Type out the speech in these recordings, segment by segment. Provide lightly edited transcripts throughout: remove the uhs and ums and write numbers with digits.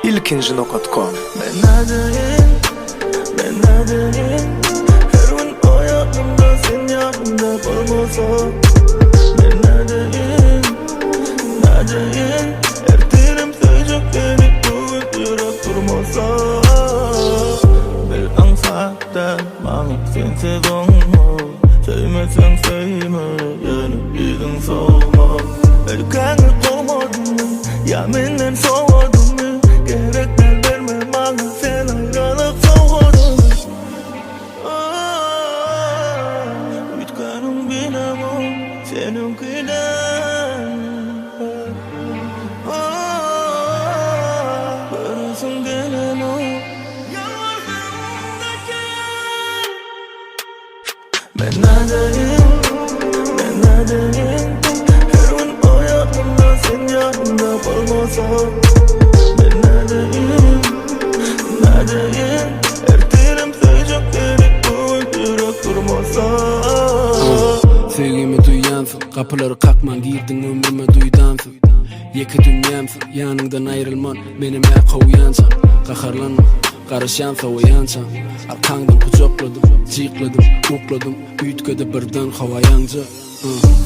ilkinci.com Ben neredeyim? Her gün hayatımda sen yanımda olmasan. Ben neredeyim? Erterim söyleyecek beni bugün yürek durmasa. Bir ansakta bana sen sevonma. Sevmesen sevme, yanıp gidin soğuma. Ülkeni olmadın mı? Ya menden soğudun mu? Gerekler verme bana, sen ayrılık soğudun. Bitkanım bilemem seninkiden. Görürsün gelen o Ben neredeyim? Her gün hayatımda sen yanımda olmasan. Ben neredeyim? Erterim söyleyecek beni bugün yürek durmasa. Sevgimi duyansın, kapıları kalkman girdin ömrüme duydansın. Yeki dünyamsın, yanından ayrılman benim kovuyansan. Kaharlanma, karışyansa uyansan. Arkandan kucakladım, cikladım, ukladım. Büyütkede birden havayanca.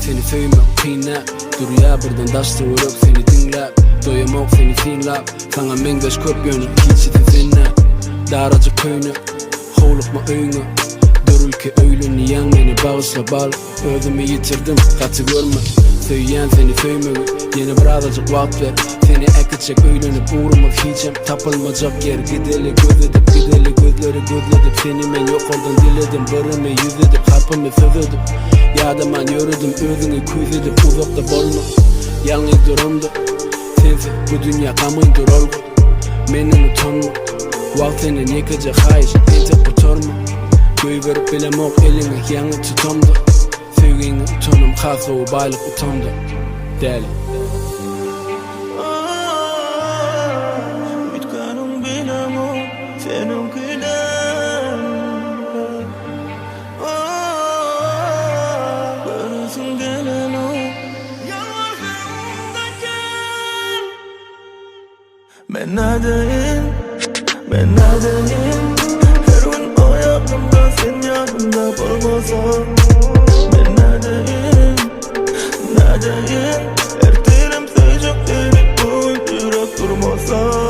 Seni sevmem kıyna, duruya birden daşta vurup seni dinlep. Doyamok seni sinlap, sana mengeş köp yönü, hiçiti zinne. Daracı köyünü, hovlukma öyünü. Ülke öylünü yan beni bağışla bal. Özümü yitirdim katı görme. Söyleyen seni söymeyi yeni bir azıcık vaat ver. Seni ekecek öylünüp uğramaz hiçem. Tapılmacak yer gideli gözledip gözleri gözledip. Seni ben yok oldun diledim bırımı yüzledip. Kalbimi sözledim yadımdan yürüdüm özünü küzledip. Uzakta bolma yalnız durumda sensiz bu dünya kamıydır olgu. Menin utanma vaktinin yıkacak hayır entek kurtarma. Göy verip bilemok eline yanı tutamda. Sevgini utanım kalsa o baylık utamda. Deli Bitkanım bilemem seninkiden. Görürsün gelen o Ben neredeyim? Her gün hayatımda sen yanımda olmasan. Ben neredeyim? Erterim söyleyecek beni bugün yürek durmasa.